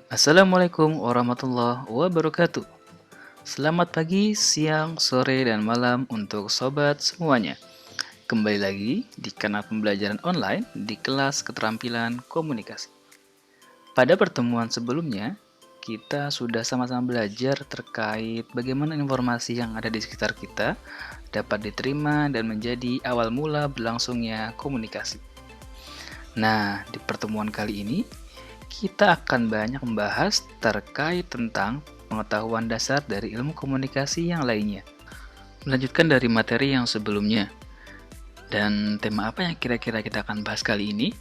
Assalamualaikum warahmatullahi wabarakatuh. Selamat pagi, siang, sore, dan malam untuk sobat semuanya. Kembali lagi di kanal pembelajaran online di kelas keterampilan komunikasi. Pada pertemuan sebelumnya, kita sudah sama-sama belajar terkait bagaimana informasi yang ada di sekitar kita dapat diterima dan menjadi awal mula berlangsungnya komunikasi. Nah, di pertemuan kali ini kita akan banyak membahas terkait tentang pengetahuan dasar dari ilmu komunikasi yang lainnya. Melanjutkan dari materi yang sebelumnya. Dan tema apa yang kira-kira kita akan bahas kali ini?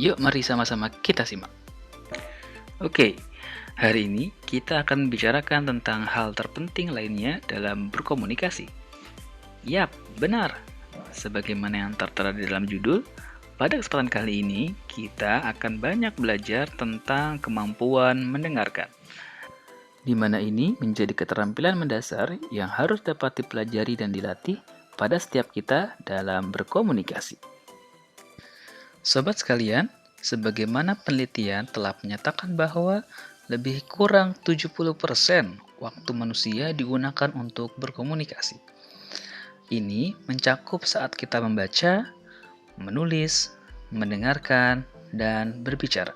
Yuk mari sama-sama kita simak. Oke, hari ini kita akan bicarakan tentang hal terpenting lainnya dalam berkomunikasi. Yap, benar. Sebagaimana yang tertera di dalam judul, pada kesempatan kali ini, kita akan banyak belajar tentang kemampuan mendengarkan, di mana ini menjadi keterampilan mendasar yang harus dapat dipelajari dan dilatih pada setiap kita dalam berkomunikasi. Sobat sekalian, sebagaimana penelitian telah menyatakan bahwa lebih kurang 70% waktu manusia digunakan untuk berkomunikasi. Ini mencakup saat kita membaca, menulis, mendengarkan, dan berbicara.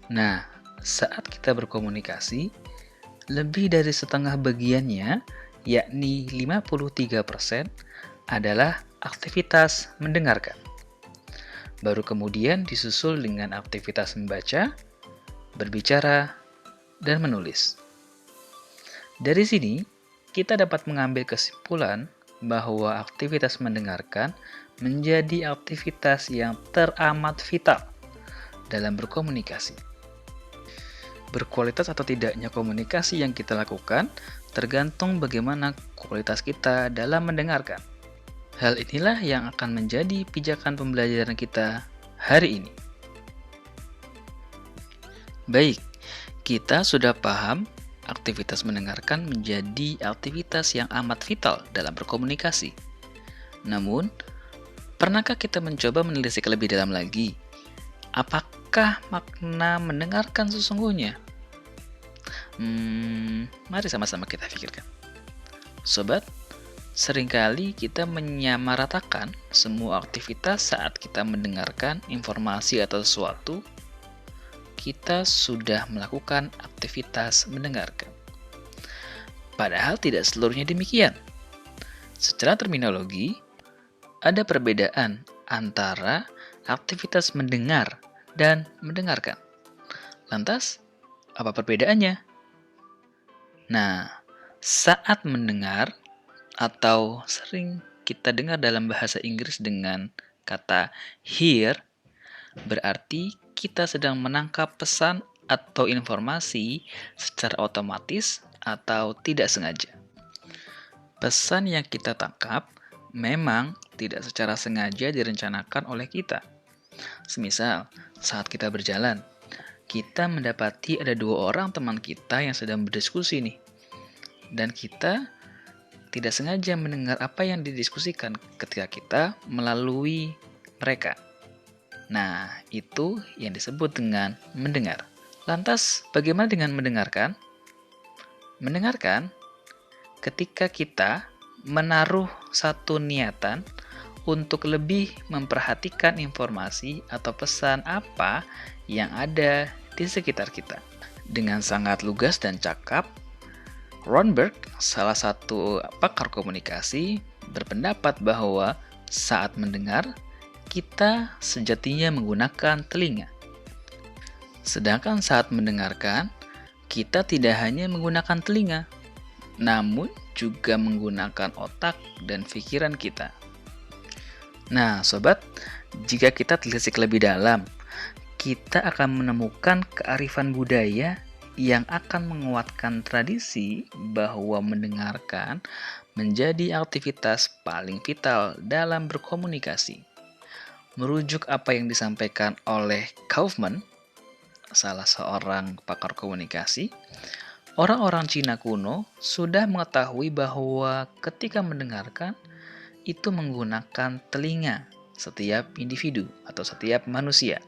Nah, saat kita berkomunikasi, lebih dari setengah bagiannya, yakni 53%, adalah aktivitas mendengarkan. Baru kemudian disusul dengan aktivitas membaca, berbicara, dan menulis. Dari sini, kita dapat mengambil kesimpulan bahwa aktivitas mendengarkan menjadi aktivitas yang teramat vital dalam berkomunikasi. Berkualitas atau tidaknya komunikasi yang kita lakukan tergantung bagaimana kualitas kita dalam mendengarkan. Hal inilah yang akan menjadi pijakan pembelajaran kita hari ini. Baik, kita sudah paham aktivitas mendengarkan menjadi aktivitas yang amat vital dalam berkomunikasi. Namun, pernahkah kita mencoba menelisik lebih dalam lagi? Apakah makna mendengarkan sesungguhnya? Mari sama-sama kita pikirkan. Sobat, seringkali kita menyamaratakan semua aktivitas saat kita mendengarkan informasi atau sesuatu. Kita sudah melakukan aktivitas mendengarkan. Padahal tidak seluruhnya demikian. Secara terminologi, ada perbedaan antara aktivitas mendengar dan mendengarkan. Lantas, apa perbedaannya? Nah, saat mendengar atau sering kita dengar dalam bahasa Inggris dengan kata hear, berarti kita sedang menangkap pesan atau informasi secara otomatis atau tidak sengaja. Pesan yang kita tangkap memang tidak secara sengaja direncanakan oleh kita. Semisal, saat kita berjalan, kita mendapati ada dua orang teman kita yang sedang berdiskusi nih. Dan kita tidak sengaja mendengar apa yang didiskusikan ketika kita melalui mereka. Nah, itu yang disebut dengan mendengar. Lantas, bagaimana dengan mendengarkan? Mendengarkan ketika kita menaruh satu niatan untuk lebih memperhatikan informasi atau pesan apa yang ada di sekitar kita. Dengan sangat lugas dan cakap, Ron Berg, salah satu pakar komunikasi, berpendapat bahwa saat mendengar, kita sejatinya menggunakan telinga. Sedangkan saat mendengarkan, kita tidak hanya menggunakan telinga, namun juga menggunakan otak dan pikiran kita. Nah, sobat, jika kita telisik lebih dalam, kita akan menemukan kearifan budaya yang akan menguatkan tradisi bahwa mendengarkan menjadi aktivitas paling vital dalam berkomunikasi. Merujuk apa yang disampaikan oleh Kaufman, salah seorang pakar komunikasi, orang-orang Cina kuno sudah mengetahui bahwa ketika mendengarkan, itu menggunakan telinga setiap individu atau setiap manusia.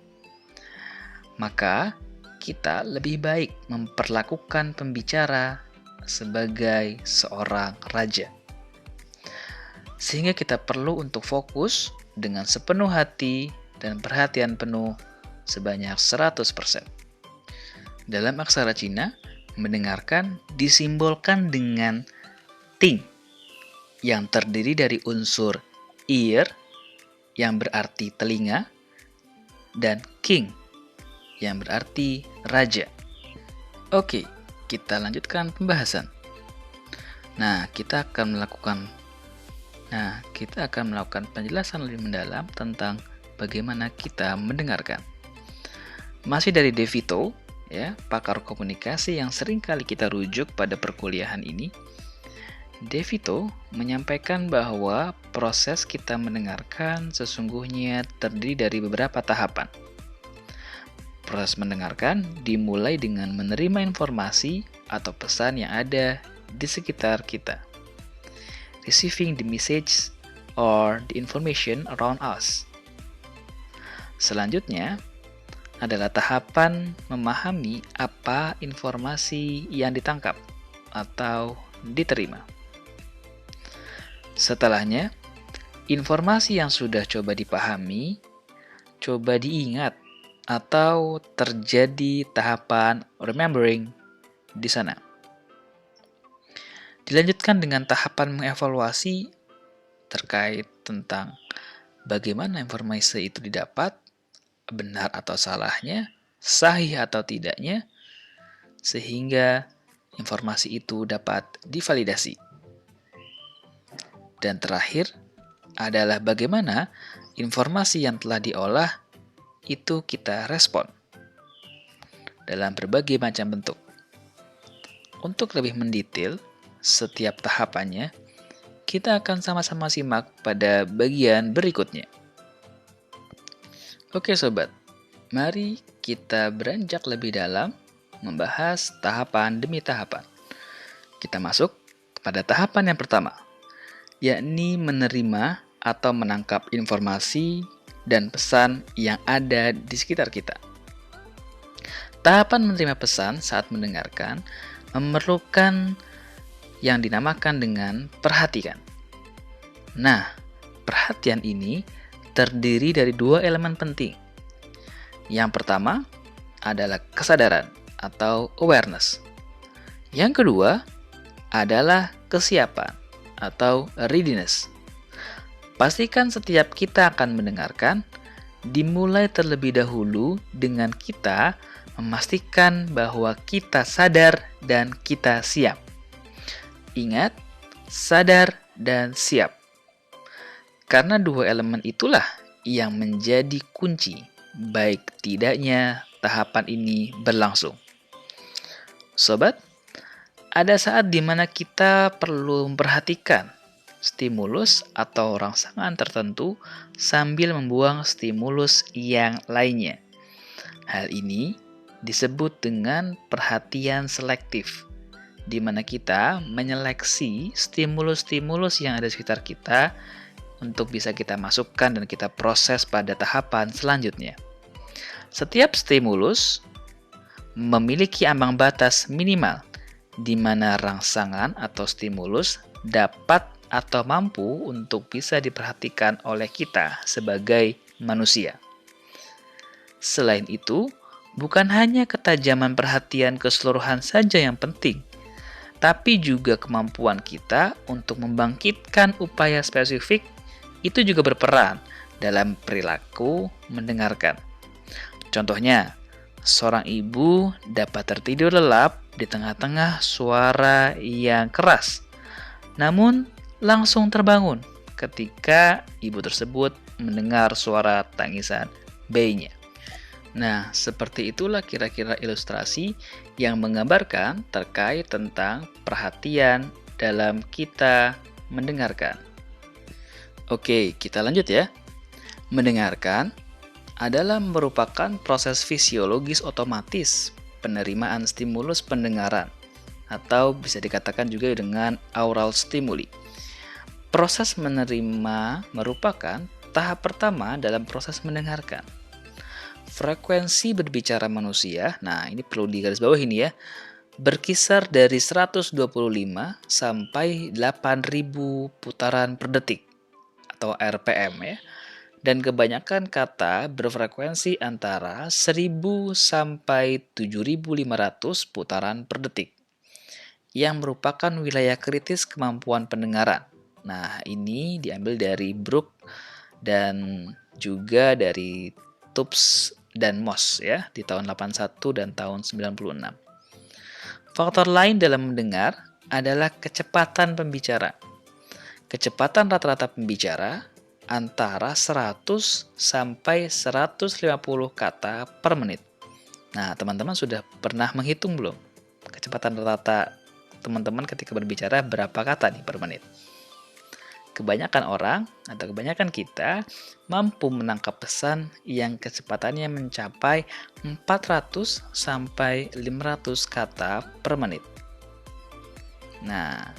Maka, kita lebih baik memperlakukan pembicara sebagai seorang raja. Sehingga kita perlu untuk fokus dengan sepenuh hati dan perhatian penuh sebanyak 100%. Dalam aksara Cina, mendengarkan disimbolkan dengan ting yang terdiri dari unsur ear yang berarti telinga dan king yang berarti raja. Oke, kita lanjutkan pembahasan. Kita akan melakukan penjelasan lebih mendalam tentang bagaimana kita mendengarkan. Masih dari De Vito, pakar komunikasi yang sering kali kita rujuk pada perkuliahan ini, De Vito menyampaikan bahwa proses kita mendengarkan sesungguhnya terdiri dari beberapa tahapan. Proses mendengarkan dimulai dengan menerima informasi atau pesan yang ada di sekitar kita. Receiving the message or the information around us. Selanjutnya adalah tahapan memahami apa informasi yang ditangkap atau diterima. Setelahnya, informasi yang sudah coba dipahami, coba diingat, atau terjadi tahapan remembering di sana. Dilanjutkan dengan tahapan mengevaluasi terkait tentang bagaimana informasi itu didapat, benar atau salahnya, sahih atau tidaknya, sehingga informasi itu dapat divalidasi. Dan terakhir adalah bagaimana informasi yang telah diolah itu kita respon dalam berbagai macam bentuk. Untuk lebih mendetail setiap tahapannya, kita akan sama-sama simak pada bagian berikutnya. Oke sobat, mari kita beranjak lebih dalam membahas tahapan demi tahapan. Kita masuk pada tahapan yang pertama, yakni menerima atau menangkap informasi dan pesan yang ada di sekitar kita. Tahapan menerima pesan saat mendengarkan memerlukan yang dinamakan dengan perhatian. Perhatian ini terdiri dari dua elemen penting. Yang pertama adalah kesadaran atau awareness. Yang kedua adalah kesiapan atau readiness. Pastikan setiap kita akan mendengarkan dimulai terlebih dahulu dengan kita memastikan bahwa kita sadar dan kita siap. Ingat, sadar dan siap. Karena dua elemen itulah yang menjadi kunci baik tidaknya tahapan ini berlangsung. Sobat, ada saat di mana kita perlu memperhatikan stimulus atau rangsangan tertentu sambil membuang stimulus yang lainnya. Hal ini disebut dengan perhatian selektif, di mana kita menyeleksi stimulus-stimulus yang ada di sekitar kita untuk bisa kita masukkan dan kita proses pada tahapan selanjutnya. Setiap stimulus memiliki ambang batas minimal, di mana rangsangan atau stimulus dapat atau mampu untuk bisa diperhatikan oleh kita sebagai manusia. Selain itu, bukan hanya ketajaman perhatian keseluruhan saja yang penting, tapi juga kemampuan kita untuk membangkitkan upaya spesifik itu juga berperan dalam perilaku mendengarkan. Contohnya, seorang ibu dapat tertidur lelap di tengah-tengah suara yang keras, namun langsung terbangun ketika ibu tersebut mendengar suara tangisan bayinya. Seperti itulah kira-kira ilustrasi yang menggambarkan terkait tentang perhatian dalam kita mendengarkan. Oke, kita lanjut ya. Mendengarkan adalah merupakan proses fisiologis otomatis penerimaan stimulus pendengaran, atau bisa dikatakan juga dengan aural stimuli. Proses menerima merupakan tahap pertama dalam proses mendengarkan. frekuensi berbicara manusia, nah ini perlu digarisbawahi ini ya, berkisar dari 125 sampai 8.000 putaran per detik atau RPM ya. Dan kebanyakan kata berfrekuensi antara 1000 sampai 7500 putaran per detik yang merupakan wilayah kritis kemampuan pendengaran. Nah, ini diambil dari Brook dan juga dari Tubbs dan Moss ya di tahun 81 dan tahun 96. Faktor lain dalam mendengar adalah kecepatan pembicara. Kecepatan rata-rata pembicara antara 100 sampai 150 kata per menit. Nah, teman-teman sudah pernah menghitung belum? Kecepatan rata-rata teman-teman ketika berbicara berapa kata nih per menit? Kebanyakan orang atau kebanyakan kita mampu menangkap pesan yang kecepatannya mencapai 400 sampai 500 kata per menit. Nah,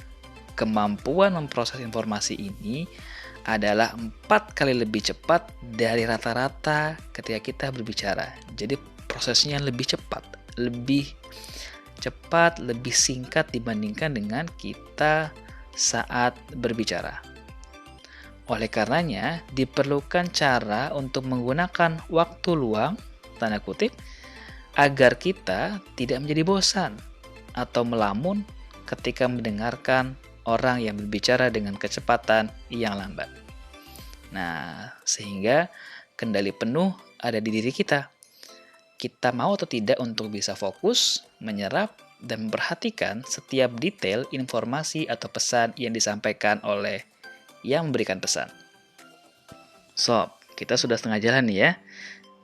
kemampuan memproses informasi ini adalah 4 kali lebih cepat dari rata-rata ketika kita berbicara. Jadi prosesnya lebih cepat, lebih singkat dibandingkan dengan kita saat berbicara. Oleh karenanya, diperlukan cara untuk menggunakan waktu luang, tanda kutip, agar kita tidak menjadi bosan atau melamun ketika mendengarkan orang yang berbicara dengan kecepatan yang lambat. Nah, sehingga kendali penuh ada di diri kita. Kita mau atau tidak untuk bisa fokus, menyerap, dan memperhatikan setiap detail informasi atau pesan yang disampaikan oleh yang memberikan pesan. Sob, kita sudah setengah jalan nih ya.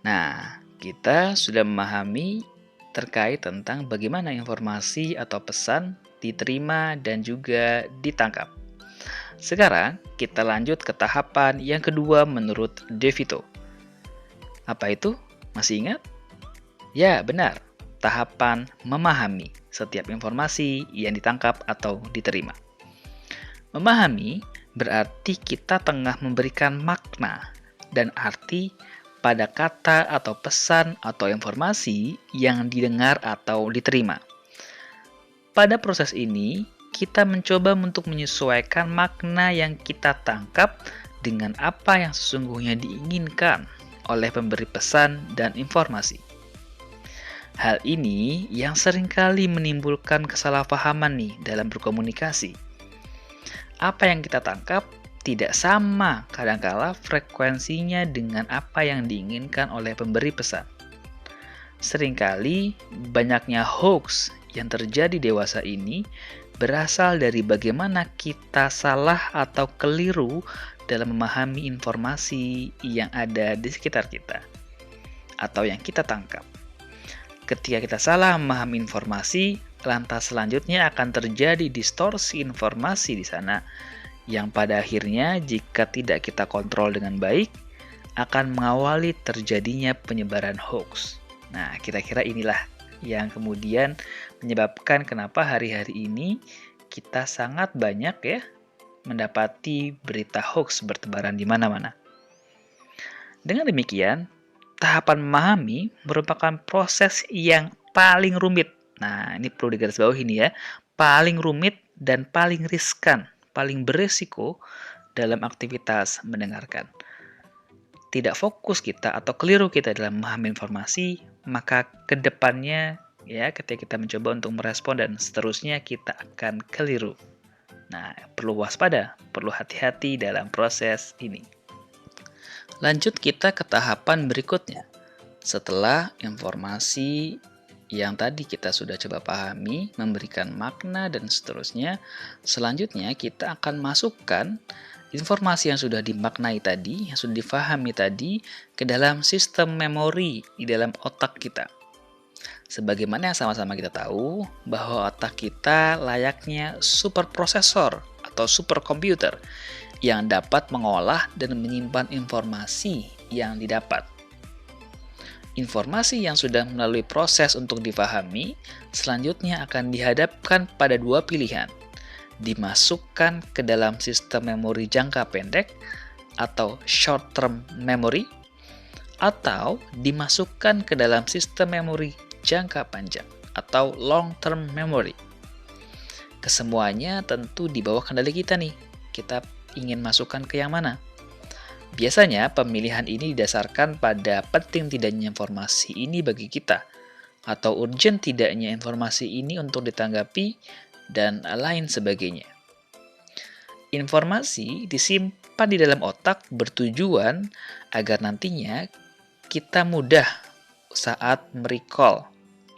Nah, kita sudah memahami terkait tentang bagaimana informasi atau pesan diterima dan juga ditangkap. Sekarang kita lanjut ke tahapan yang kedua menurut De Vito. Apa itu? Masih ingat? Ya, benar. Tahapan memahami setiap informasi yang ditangkap atau diterima. Memahami berarti kita tengah memberikan makna dan arti pada kata atau pesan atau informasi yang didengar atau diterima. Pada proses ini, kita mencoba untuk menyesuaikan makna yang kita tangkap dengan apa yang sesungguhnya diinginkan oleh pemberi pesan dan informasi. Hal ini yang seringkali menimbulkan kesalahpahaman nih dalam berkomunikasi. Apa yang kita tangkap tidak sama kadangkala frekuensinya dengan apa yang diinginkan oleh pemberi pesan. Seringkali banyaknya hoax yang terjadi dewasa ini berasal dari bagaimana kita salah atau keliru dalam memahami informasi yang ada di sekitar kita atau yang kita tangkap. Ketika kita salah memahami informasi, lantas selanjutnya akan terjadi distorsi informasi di sana yang pada akhirnya jika tidak kita kontrol dengan baik akan mengawali terjadinya penyebaran hoax. Nah, kira-kira inilah yang kemudian menyebabkan kenapa hari-hari ini kita sangat banyak ya mendapati berita hoax bertebaran di mana-mana. Dengan demikian, tahapan memahami merupakan proses yang paling rumit. Nah, ini perlu digarisbawahi ini ya, paling rumit dan paling riskan, paling beresiko dalam aktivitas mendengarkan. Tidak fokus kita atau keliru kita dalam memahami informasi, maka kedepannya ya ketika kita mencoba untuk merespon dan seterusnya kita akan keliru. Nah, perlu waspada, perlu hati-hati dalam proses ini. Lanjut kita ke tahapan berikutnya. Setelah informasi yang tadi kita sudah coba pahami, memberikan makna dan seterusnya, selanjutnya kita akan masukkan informasi yang sudah dimaknai tadi, yang sudah difahami tadi, ke dalam sistem memori di dalam otak kita. Sebagaimana yang sama-sama kita tahu, bahwa otak kita layaknya superprosesor atau superkomputer yang dapat mengolah dan menyimpan informasi yang didapat. Informasi yang sudah melalui proses untuk difahami, selanjutnya akan dihadapkan pada dua pilihan. Dimasukkan ke dalam sistem memori jangka pendek atau short term memory atau dimasukkan ke dalam sistem memori jangka panjang atau long term memory. Kesemuanya tentu di bawah kendali kita nih. Kita ingin masukkan ke yang mana? Biasanya pemilihan ini didasarkan pada penting tidaknya informasi ini bagi kita, atau urgent tidaknya informasi ini untuk ditanggapi, dan lain sebagainya. Informasi disimpan di dalam otak bertujuan agar nantinya kita mudah saat merecall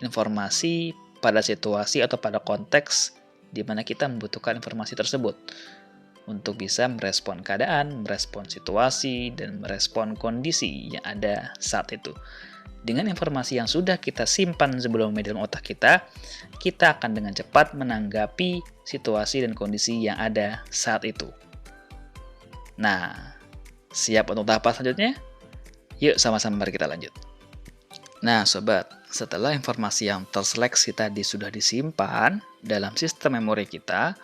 informasi pada situasi atau pada konteks di mana kita membutuhkan informasi tersebut untuk bisa merespon keadaan, merespon situasi, dan merespon kondisi yang ada saat itu. Dengan informasi yang sudah kita simpan sebelumnya dalam otak kita akan dengan cepat menanggapi situasi dan kondisi yang ada saat itu. Nah, siap untuk tahap selanjutnya? Yuk sama-sama mari kita lanjut. Nah sobat, setelah informasi yang terseleksi tadi sudah disimpan dalam sistem memori kita,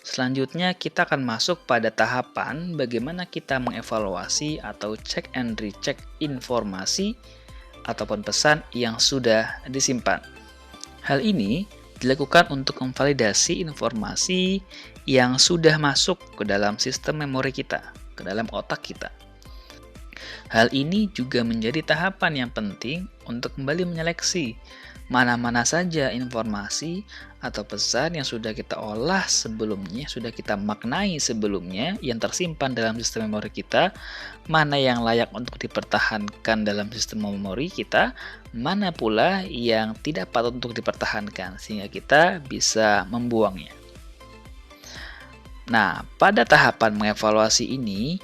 selanjutnya kita akan masuk pada tahapan bagaimana kita mengevaluasi atau check and recheck informasi ataupun pesan yang sudah disimpan. Hal ini dilakukan untuk memvalidasi informasi yang sudah masuk ke dalam sistem memori kita, ke dalam otak kita. Hal ini juga menjadi tahapan yang penting untuk kembali menyeleksi mana-mana saja informasi atau pesan yang sudah kita olah sebelumnya, sudah kita maknai sebelumnya yang tersimpan dalam sistem memori kita, mana yang layak untuk dipertahankan dalam sistem memori kita, mana pula yang tidak patut untuk dipertahankan sehingga kita bisa membuangnya. Nah, pada tahapan mengevaluasi ini,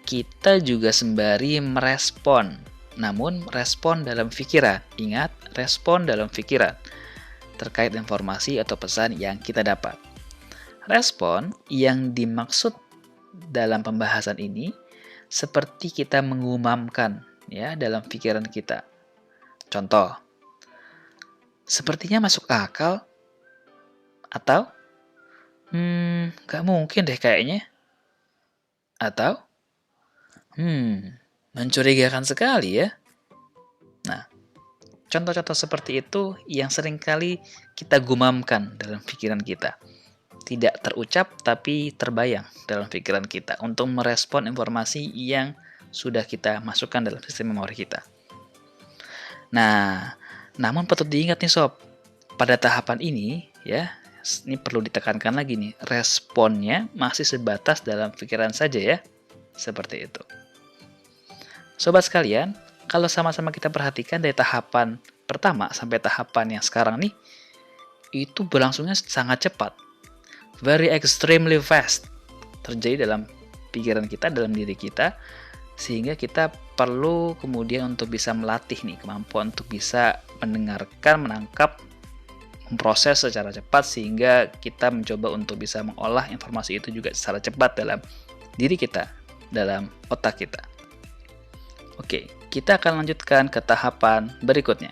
kita juga sembari merespon, namun respon dalam pikiran. Ingat, respon dalam pikiran terkait informasi atau pesan yang kita dapat. Respon yang dimaksud dalam pembahasan ini seperti kita mengumamkan ya dalam pikiran kita. Contoh, sepertinya masuk akal, atau nggak mungkin deh kayaknya, atau mencurigakan sekali ya. Nah, contoh-contoh seperti itu yang seringkali kita gumamkan dalam pikiran kita. Tidak terucap tapi terbayang dalam pikiran kita untuk merespon informasi yang sudah kita masukkan dalam sistem memori kita. Nah, namun patut diingat nih sob, pada tahapan ini ya, ini perlu ditekankan lagi nih, responnya masih sebatas dalam pikiran saja ya. Seperti itu. Sobat sekalian, kalau sama-sama kita perhatikan dari tahapan pertama sampai tahapan yang sekarang nih, itu berlangsungnya sangat cepat. Very extremely fast. Terjadi dalam pikiran kita, dalam diri kita, sehingga kita perlu kemudian untuk bisa melatih nih kemampuan untuk bisa mendengarkan, menangkap, memproses secara cepat sehingga kita mencoba untuk bisa mengolah informasi itu juga secara cepat dalam diri kita, dalam otak kita. Oke, kita akan lanjutkan ke tahapan berikutnya.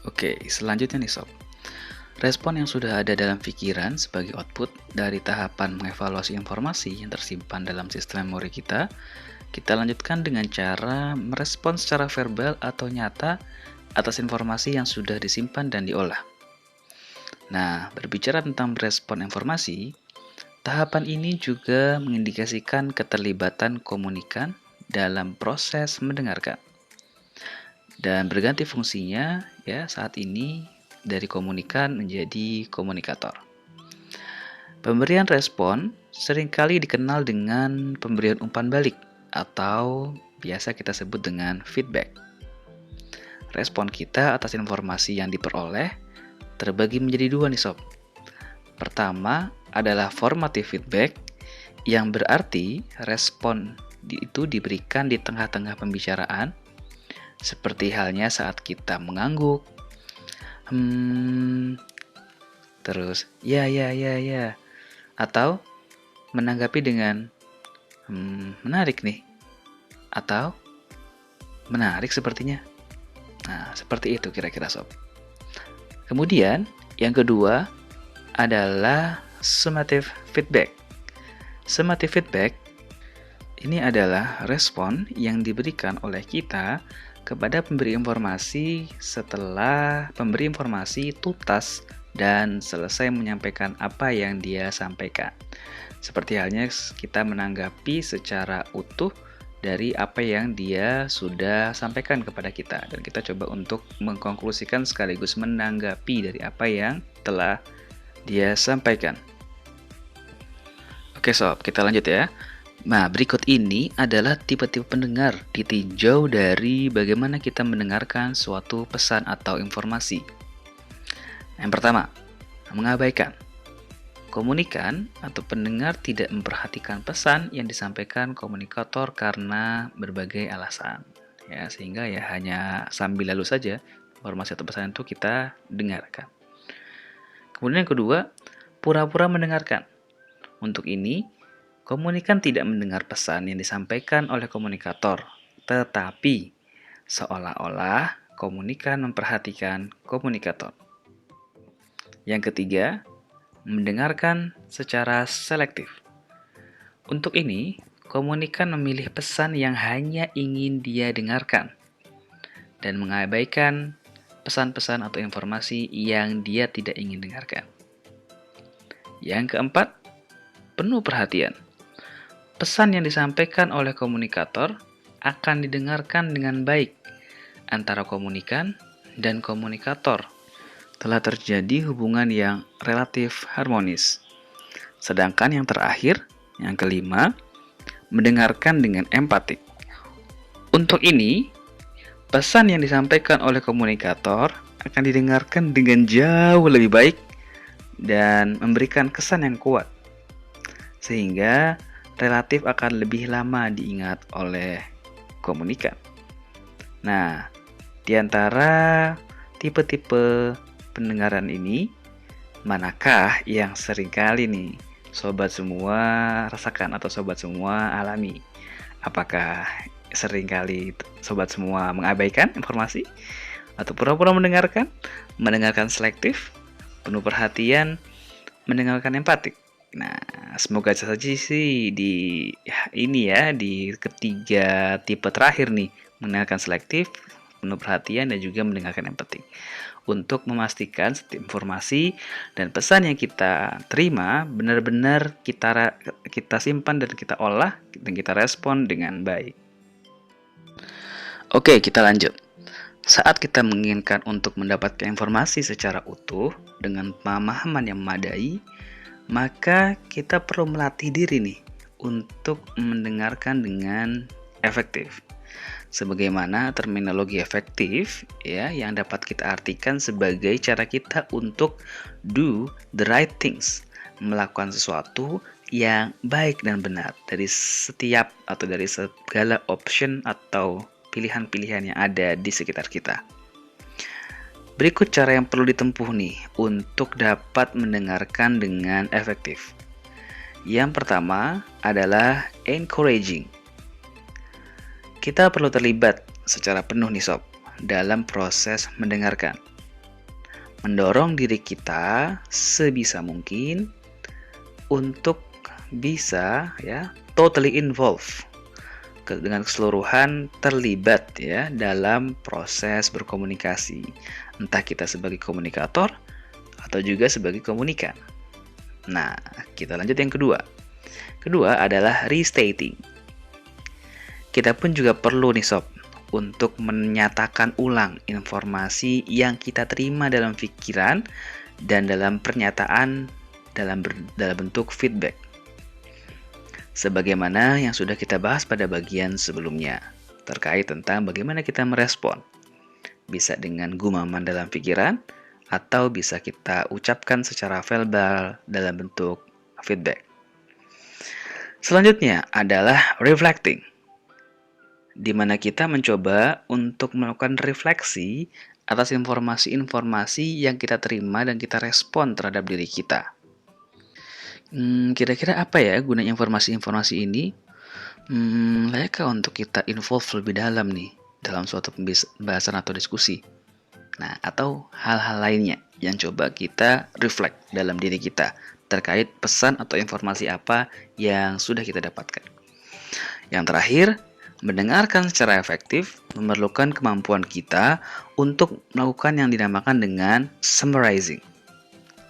Oke, selanjutnya nih sob. Respon yang sudah ada dalam pikiran sebagai output dari tahapan mengevaluasi informasi yang tersimpan dalam sistem memori kita lanjutkan dengan cara merespon secara verbal atau nyata atas informasi yang sudah disimpan dan diolah. Nah, berbicara tentang merespon informasi, tahapan ini juga mengindikasikan keterlibatan komunikan dalam proses mendengarkan. Dan berganti fungsinya ya saat ini dari komunikan menjadi komunikator. Pemberian respon seringkali dikenal dengan pemberian umpan balik atau biasa kita sebut dengan feedback. Respon kita atas informasi yang diperoleh terbagi menjadi dua nih sob. Pertama adalah formative feedback yang berarti respon itu diberikan di tengah-tengah pembicaraan, seperti halnya saat kita mengangguk, terus ya, atau menanggapi dengan menarik nih, atau menarik sepertinya. Nah, seperti itu kira-kira sob. Kemudian yang kedua adalah summative feedback. Summative feedback Ini adalah respon yang diberikan oleh kita kepada pemberi informasi setelah pemberi informasi tuntas dan selesai menyampaikan apa yang dia sampaikan. Seperti halnya kita menanggapi secara utuh dari apa yang dia sudah sampaikan kepada kita, dan kita coba untuk mengkonklusikan sekaligus menanggapi dari apa yang telah dia sampaikan. Oke sob, kita lanjut ya. Nah, berikut ini adalah tipe-tipe pendengar ditinjau dari bagaimana kita mendengarkan suatu pesan atau informasi. Yang pertama, mengabaikan. Komunikan atau pendengar tidak memperhatikan pesan yang disampaikan komunikator karena berbagai alasan. Ya, sehingga ya hanya sambil lalu saja informasi atau pesan itu kita dengarkan. Kemudian yang kedua, pura-pura mendengarkan. Untuk ini, komunikan tidak mendengar pesan yang disampaikan oleh komunikator, tetapi seolah-olah komunikan memperhatikan komunikator. Yang ketiga, mendengarkan secara selektif. Untuk ini, komunikan memilih pesan yang hanya ingin dia dengarkan dan mengabaikan pesan-pesan atau informasi yang dia tidak ingin dengarkan. Yang keempat, penuh perhatian. Pesan yang disampaikan oleh komunikator akan didengarkan dengan baik antara komunikan dan komunikator. Telah terjadi hubungan yang relatif harmonis. Sedangkan yang terakhir, yang kelima, mendengarkan dengan empatik. Untuk ini, pesan yang disampaikan oleh komunikator akan didengarkan dengan jauh lebih baik dan memberikan kesan yang kuat, sehingga relatif akan lebih lama diingat oleh komunikan. Nah, di antara tipe-tipe pendengaran ini, manakah yang seringkali nih sobat semua rasakan atau sobat semua alami? Apakah seringkali sobat semua mengabaikan informasi atau pura-pura mendengarkan, mendengarkan selektif, penuh perhatian, mendengarkan empatik? Nah, semoga saja sih di ketiga tipe terakhir nih, mendengarkan selektif, penuh perhatian, dan juga mendengarkan empatik, untuk memastikan setiap informasi dan pesan yang kita terima benar-benar kita simpan dan kita olah dan kita respon dengan baik. Oke, kita lanjut. Saat kita menginginkan untuk mendapatkan informasi secara utuh dengan pemahaman yang memadai, maka kita perlu melatih diri nih untuk mendengarkan dengan efektif. Sebagaimana terminologi efektif ya, yang dapat kita artikan sebagai cara kita untuk do the right things, melakukan sesuatu yang baik dan benar dari setiap atau dari segala option atau pilihan-pilihan yang ada di sekitar kita. Berikut cara yang perlu ditempuh nih untuk dapat mendengarkan dengan efektif. Yang pertama adalah encouraging. Kita perlu terlibat secara penuh nih sob dalam proses mendengarkan. Mendorong diri kita sebisa mungkin untuk bisa ya totally involved, dengan keseluruhan terlibat ya dalam proses berkomunikasi, entah kita sebagai komunikator atau juga sebagai komunikan. Nah, kita lanjut yang kedua. Kedua adalah restating. Kita pun juga perlu nih sob untuk menyatakan ulang informasi yang kita terima dalam pikiran dan dalam pernyataan dalam bentuk feedback, sebagaimana yang sudah kita bahas pada bagian sebelumnya terkait tentang bagaimana kita merespon. Bisa dengan gumaman dalam pikiran atau bisa kita ucapkan secara verbal dalam bentuk feedback. Selanjutnya adalah reflecting, di mana kita mencoba untuk melakukan refleksi atas informasi-informasi yang kita terima dan kita respon terhadap diri kita. Kira-kira apa ya gunanya informasi-informasi ini? Layakkah untuk kita involve lebih dalam nih dalam suatu pembahasan atau diskusi? Nah, atau hal-hal lainnya yang coba kita reflect dalam diri kita terkait pesan atau informasi apa yang sudah kita dapatkan. Yang terakhir, mendengarkan secara efektif memerlukan kemampuan kita untuk melakukan yang dinamakan dengan summarizing.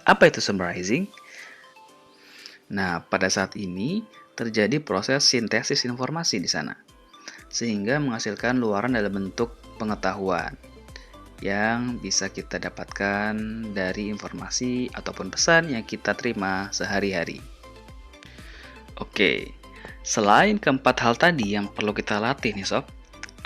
Apa itu summarizing? Nah, pada saat ini terjadi proses sintesis informasi di sana, sehingga menghasilkan luaran dalam bentuk pengetahuan yang bisa kita dapatkan dari informasi ataupun pesan yang kita terima sehari-hari. Oke, selain keempat hal tadi yang perlu kita latih nih sob,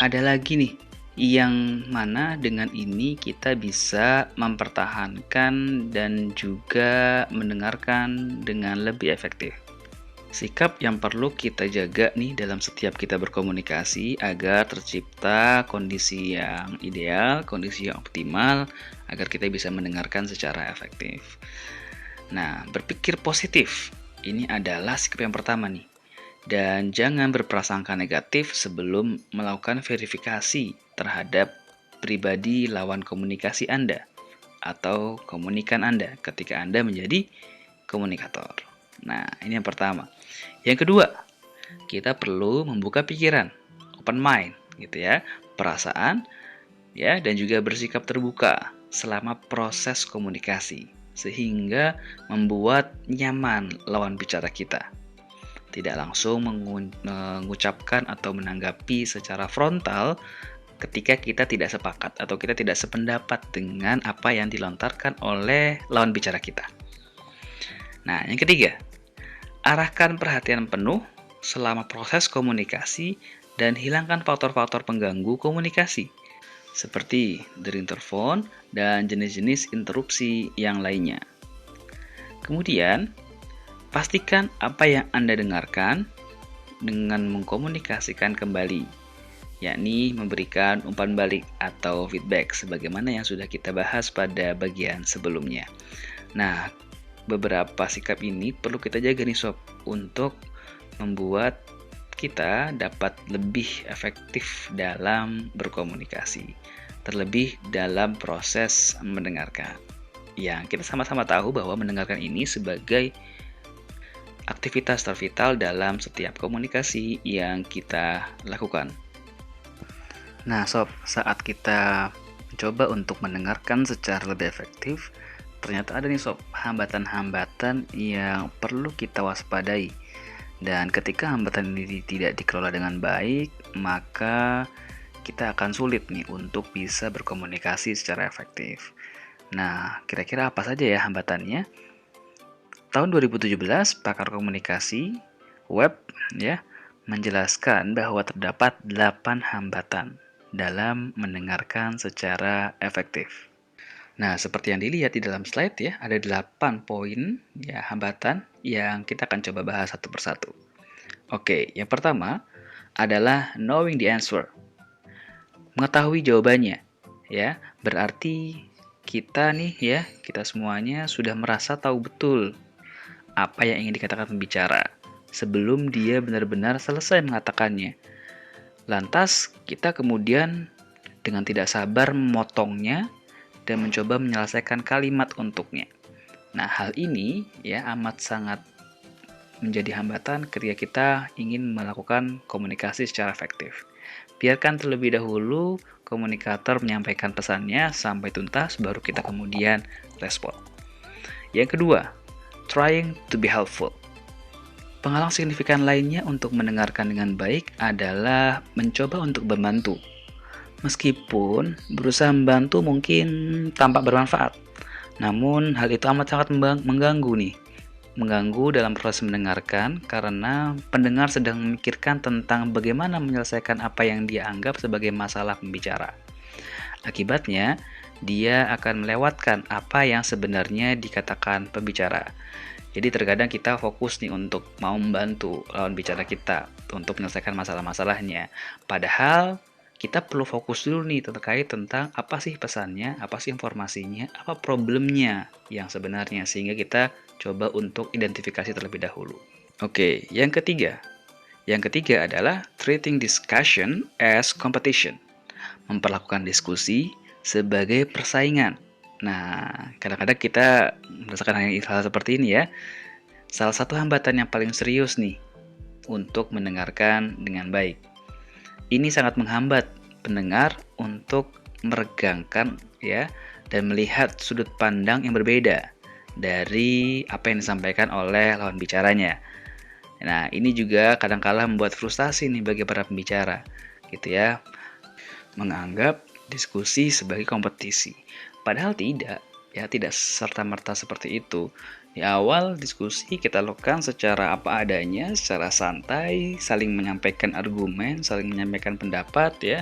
ada lagi nih yang mana dengan ini kita bisa mempertahankan dan juga mendengarkan dengan lebih efektif. Sikap yang perlu kita jaga nih dalam setiap kita berkomunikasi agar tercipta kondisi yang ideal, kondisi yang optimal, agar kita bisa mendengarkan secara efektif. Nah, berpikir positif, ini adalah sikap yang pertama nih. Dan jangan berprasangka negatif sebelum melakukan verifikasi terhadap pribadi lawan komunikasi Anda atau komunikan Anda ketika Anda menjadi komunikator. Nah, ini yang pertama. Yang kedua, kita perlu membuka pikiran, open mind gitu ya, perasaan ya dan juga bersikap terbuka selama proses komunikasi sehingga membuat nyaman lawan bicara kita. Tidak langsung mengucapkan atau menanggapi secara frontal ketika kita tidak sepakat atau kita tidak sependapat dengan apa yang dilontarkan oleh lawan bicara kita. Nah, yang ketiga, arahkan perhatian penuh selama proses komunikasi dan hilangkan faktor-faktor pengganggu komunikasi seperti derinterfon dan jenis-jenis interupsi yang lainnya. Kemudian, pastikan apa yang Anda dengarkan dengan mengkomunikasikan kembali, yakni memberikan umpan balik atau feedback sebagaimana yang sudah kita bahas pada bagian sebelumnya. Nah, beberapa sikap ini perlu kita jaga nih sob untuk membuat kita dapat lebih efektif dalam berkomunikasi, terlebih dalam proses mendengarkan. Yang kita sama-sama tahu bahwa mendengarkan ini sebagai aktivitas tervital dalam setiap komunikasi yang kita lakukan. Nah sob, saat kita mencoba untuk mendengarkan secara lebih efektif, ternyata ada nih sob, hambatan-hambatan yang perlu kita waspadai. Dan ketika hambatan ini tidak dikelola dengan baik, maka kita akan sulit nih untuk bisa berkomunikasi secara efektif. Nah, kira-kira apa saja ya hambatannya? Tahun 2017, pakar komunikasi web ya menjelaskan bahwa terdapat 8 hambatan dalam mendengarkan secara efektif. Nah, seperti yang dilihat di dalam slide ya, ada 8 poin ya hambatan yang kita akan coba bahas satu persatu. Oke, yang pertama adalah knowing the answer. Mengetahui jawabannya ya, berarti kita nih ya, kita semuanya sudah merasa tahu betul apa yang ingin dikatakan pembicara sebelum dia benar-benar selesai mengatakannya. Lantas, kita kemudian dengan tidak sabar memotongnya dan mencoba menyelesaikan kalimat untuknya. Nah, hal ini ya amat sangat menjadi hambatan ketika kita ingin melakukan komunikasi secara efektif. Biarkan terlebih dahulu komunikator menyampaikan pesannya sampai tuntas, baru kita kemudian respon. Yang kedua, trying to be helpful. Penghalang signifikan lainnya untuk mendengarkan dengan baik adalah mencoba untuk membantu. Meskipun berusaha membantu mungkin tampak bermanfaat, namun hal itu amat sangat mengganggu nih. Mengganggu dalam proses mendengarkan karena pendengar sedang memikirkan tentang bagaimana menyelesaikan apa yang dia anggap sebagai masalah pembicara. Akibatnya, dia akan melewatkan apa yang sebenarnya dikatakan pembicara. Jadi terkadang kita fokus nih untuk mau membantu lawan bicara kita untuk menyelesaikan masalah-masalahnya. Padahal kita perlu fokus dulu nih terkait tentang apa sih pesannya, apa sih informasinya, apa problemnya yang sebenarnya, sehingga kita coba untuk identifikasi terlebih dahulu. Oke, yang ketiga. Yang ketiga adalah treating discussion as competition. Memperlakukan diskusi sebagai persaingan. Nah, kadang-kadang kita merasakan hal seperti ini ya. Salah satu hambatan yang paling serius nih untuk mendengarkan dengan baik. Ini sangat menghambat pendengar untuk meregangkan ya dan melihat sudut pandang yang berbeda dari apa yang disampaikan oleh lawan bicaranya. Nah, ini juga kadang-kala membuat frustasi nih bagi para pembicara, gitu ya, menganggap diskusi sebagai kompetisi. Padahal tidak, ya tidak serta-merta seperti itu. Di awal diskusi kita lakukan secara apa adanya, secara santai, saling menyampaikan argumen, saling menyampaikan pendapat ya,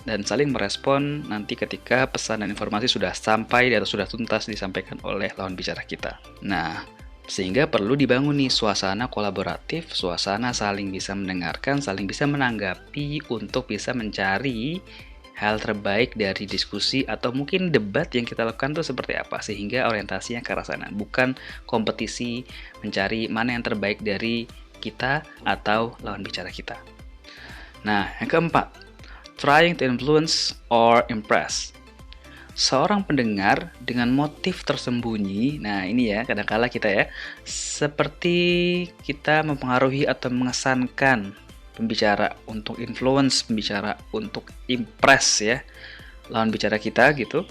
dan saling merespon nanti ketika pesan dan informasi sudah sampai atau sudah tuntas disampaikan oleh lawan bicara kita. Nah, sehingga perlu dibangun nih suasana kolaboratif, suasana saling bisa mendengarkan, saling bisa menanggapi untuk bisa mencari hal terbaik dari diskusi atau mungkin debat yang kita lakukan itu seperti apa, sehingga orientasinya ke arah sana, bukan kompetisi mencari mana yang terbaik dari kita atau lawan bicara kita. Nah, yang keempat, trying to influence or impress. Seorang pendengar dengan motif tersembunyi, nah ini ya kadang-kala kita ya, seperti kita mempengaruhi atau mengesankan pembicara untuk influence pembicara, untuk impress ya lawan bicara kita gitu,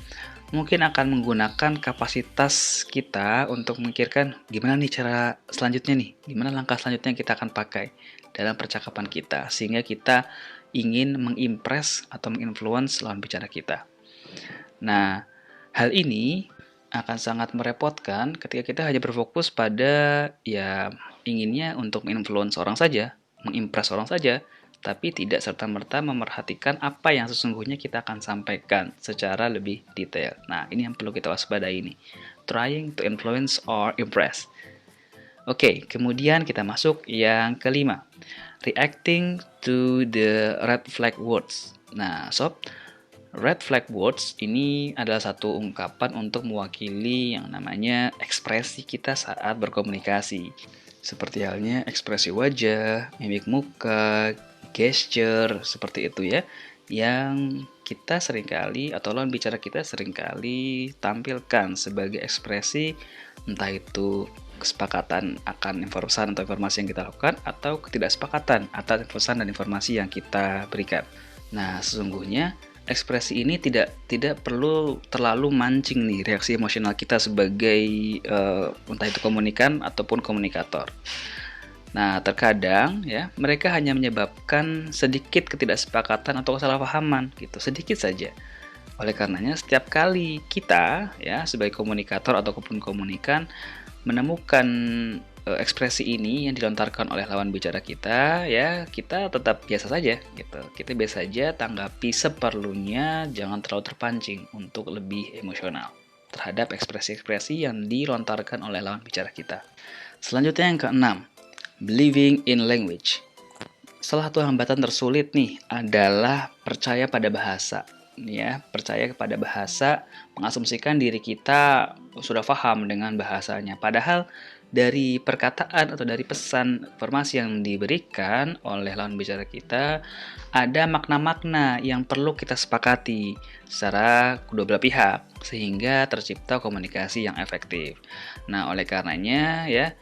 mungkin akan menggunakan kapasitas kita untuk memikirkan gimana nih cara selanjutnya nih, gimana langkah selanjutnya yang kita akan pakai dalam percakapan kita, sehingga kita ingin mengimpress atau menginfluence lawan bicara kita. Nah, hal ini akan sangat merepotkan ketika kita hanya berfokus pada ya inginnya untuk menginfluence orang saja, mengimpress orang saja, tapi tidak serta-merta memerhatikan apa yang sesungguhnya kita akan sampaikan secara lebih detail. Nah, ini yang perlu kita waspadai ini. Trying to influence or impress. Oke, kemudian kita masuk yang kelima. Reacting to the red flag words. Nah, sob, red flag words ini adalah satu ungkapan untuk mewakili yang namanya ekspresi kita saat berkomunikasi. Seperti halnya ekspresi wajah, mimik muka, gesture, seperti itu ya. Yang kita seringkali atau lawan bicara kita seringkali tampilkan sebagai ekspresi, entah itu kesepakatan akan informasi yang kita lakukan atau ketidaksepakatan atas pesan dan informasi yang kita berikan. Nah, sesungguhnya ekspresi ini tidak perlu terlalu mancing nih reaksi emosional kita sebagai entah itu komunikan ataupun komunikator. Nah, terkadang ya mereka hanya menyebabkan sedikit ketidaksepakatan atau kesalahpahaman gitu, sedikit saja. Oleh karenanya setiap kali kita ya sebagai komunikator ataupun komunikan menemukan ekspresi ini yang dilontarkan oleh lawan bicara kita, ya kita tetap biasa saja gitu. Kita biasa saja tanggapi seperlunya, jangan terlalu terpancing untuk lebih emosional terhadap ekspresi-ekspresi yang dilontarkan oleh lawan bicara kita. Selanjutnya yang keenam, believing in language. Salah satu hambatan tersulit nih adalah percaya pada bahasa. Ya, percaya kepada bahasa, mengasumsikan diri kita sudah paham dengan bahasanya. Padahal dari perkataan atau dari pesan informasi yang diberikan oleh lawan bicara kita, ada makna-makna yang perlu kita sepakati secara kedua belah pihak sehingga tercipta komunikasi yang efektif. Nah, oleh karenanya ya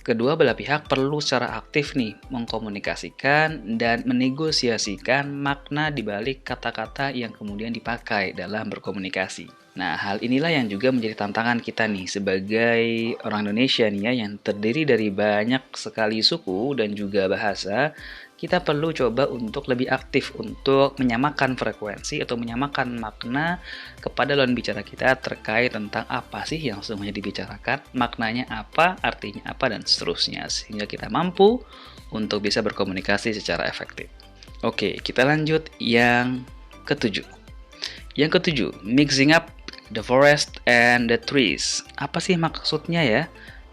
kedua belah pihak perlu secara aktif nih mengkomunikasikan dan menegosiasikan makna di balik kata-kata yang kemudian dipakai dalam berkomunikasi. Nah, hal inilah yang juga menjadi tantangan kita nih sebagai orang Indonesia nih ya yang terdiri dari banyak sekali suku dan juga bahasa. Kita perlu coba untuk lebih aktif untuk menyamakan frekuensi atau menyamakan makna kepada lawan bicara kita terkait tentang apa sih yang sesungguhnya dibicarakan, maknanya apa, artinya apa, dan seterusnya sehingga kita mampu untuk bisa berkomunikasi secara efektif. Oke, kita lanjut yang ketujuh. Yang ketujuh, mixing up the forest and the trees. Apa sih maksudnya ya?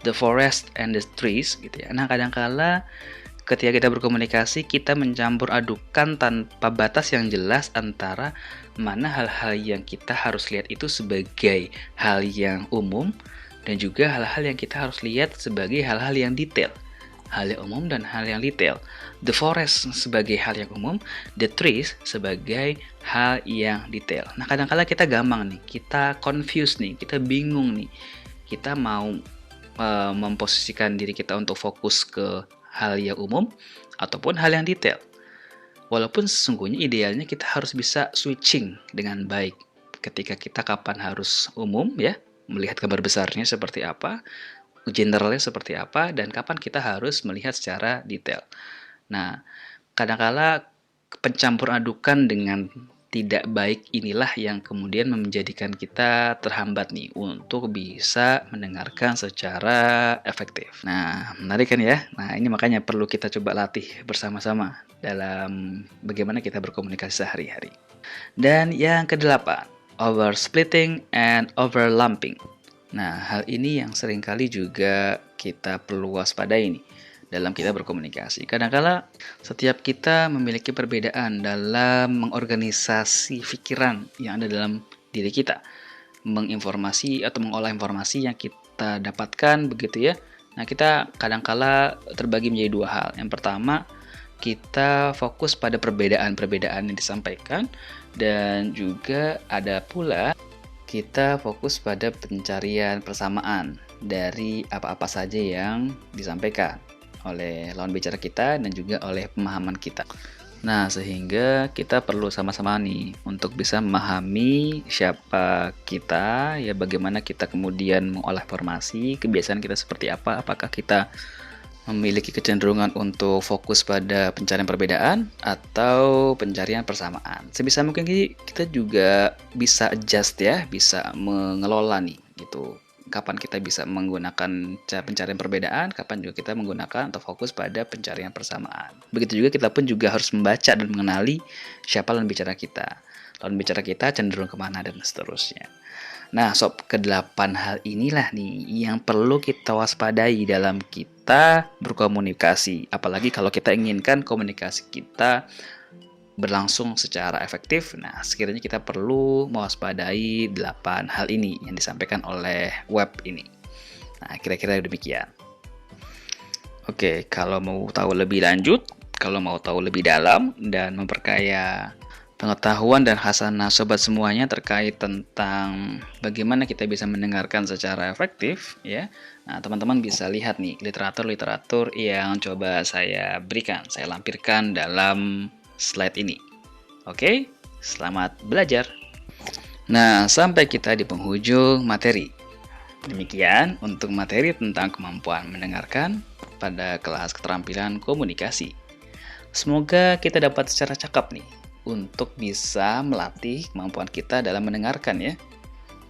The forest and the trees gitu ya. Nah, kadangkala ketika kita berkomunikasi, kita mencampur adukan tanpa batas yang jelas antara mana hal-hal yang kita harus lihat itu sebagai hal yang umum dan juga hal-hal yang kita harus lihat sebagai hal-hal yang detail. Hal yang umum dan hal yang detail. The forest sebagai hal yang umum, the trees sebagai hal yang detail. Nah, kadang-kala kita gampang nih, kita confused nih, kita bingung nih. Kita mau memposisikan diri kita untuk fokus ke hal yang umum ataupun hal yang detail. Walaupun sesungguhnya idealnya kita harus bisa switching dengan baik ketika kita kapan harus umum ya, melihat gambar besarnya seperti apa, generalnya seperti apa, dan kapan kita harus melihat secara detail. Nah, kadangkala pencampur adukan dengan tidak baik inilah yang kemudian menjadikan kita terhambat nih untuk bisa mendengarkan secara efektif. Nah, menarik kan ya? Nah, ini makanya perlu kita coba latih bersama-sama dalam bagaimana kita berkomunikasi sehari-hari. Dan yang kedelapan, oversplitting and overlapping. Nah, hal ini yang seringkali juga kita perlu waspadai nih dalam kita berkomunikasi. Kadangkala setiap kita memiliki perbedaan dalam mengorganisasi pikiran yang ada dalam diri kita, menginformasi atau mengolah informasi yang kita dapatkan begitu ya. Nah, kita kadangkala terbagi menjadi dua hal. Yang pertama, kita fokus pada perbedaan-perbedaan yang disampaikan, dan juga ada pula kita fokus pada pencarian persamaan dari apa-apa saja yang disampaikan oleh lawan bicara kita dan juga oleh pemahaman kita. Nah, sehingga kita perlu sama-sama nih untuk bisa memahami siapa kita, ya bagaimana kita kemudian mengolah informasi, kebiasaan kita seperti apa, apakah kita memiliki kecenderungan untuk fokus pada pencarian perbedaan atau pencarian persamaan. Sebisa mungkin kita juga bisa adjust ya, bisa mengelola nih gitu. Kapan kita bisa menggunakan cara pencarian perbedaan, kapan juga kita menggunakan atau fokus pada pencarian persamaan. Begitu juga kita pun juga harus membaca dan mengenali siapa lawan bicara kita. Lawan bicara kita cenderung kemana dan seterusnya. Nah, sob, kedelapan hal inilah nih yang perlu kita waspadai dalam kita berkomunikasi. Apalagi kalau kita inginkan komunikasi kita berlangsung secara efektif. Nah, sekiranya kita perlu mewaspadai 8 hal ini yang disampaikan oleh web ini. Nah, kira-kira demikian. Oke, kalau mau tahu lebih lanjut, kalau mau tahu lebih dalam dan memperkaya pengetahuan dan khasanah sobat semuanya terkait tentang bagaimana kita bisa mendengarkan secara efektif ya. Nah, teman-teman bisa lihat nih literatur-literatur yang coba saya berikan, saya lampirkan dalam slide ini. Oke, selamat belajar. Nah, sampai kita di penghujung materi. Demikian untuk materi tentang kemampuan mendengarkan pada kelas keterampilan komunikasi. Semoga kita dapat secara cakap nih untuk bisa melatih kemampuan kita dalam mendengarkan ya,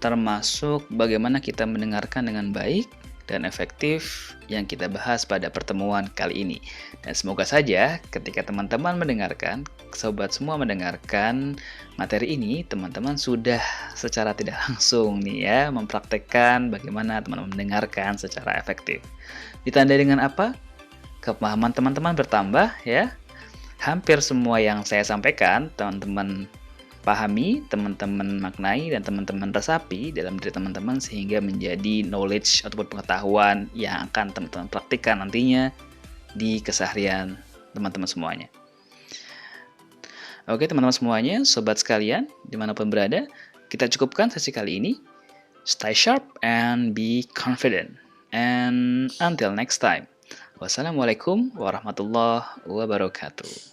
termasuk bagaimana kita mendengarkan dengan baik dan efektif yang kita bahas pada pertemuan kali ini. Dan semoga saja ketika teman-teman mendengarkan, sobat semua mendengarkan materi ini, teman-teman sudah secara tidak langsung nih ya mempraktekkan bagaimana teman-teman mendengarkan secara efektif. Ditandai dengan apa? Kepemahaman teman-teman bertambah ya. Hampir semua yang saya sampaikan, teman-teman pahami, teman-teman maknai, dan teman-teman resapi dalam diri teman-teman sehingga menjadi knowledge ataupun pengetahuan yang akan teman-teman praktikkan nantinya di keseharian teman-teman semuanya. Oke teman-teman semuanya, sobat sekalian, dimanapun berada, kita cukupkan sesi kali ini. Stay sharp and be confident. And until next time. Wassalamualaikum warahmatullahi wabarakatuh.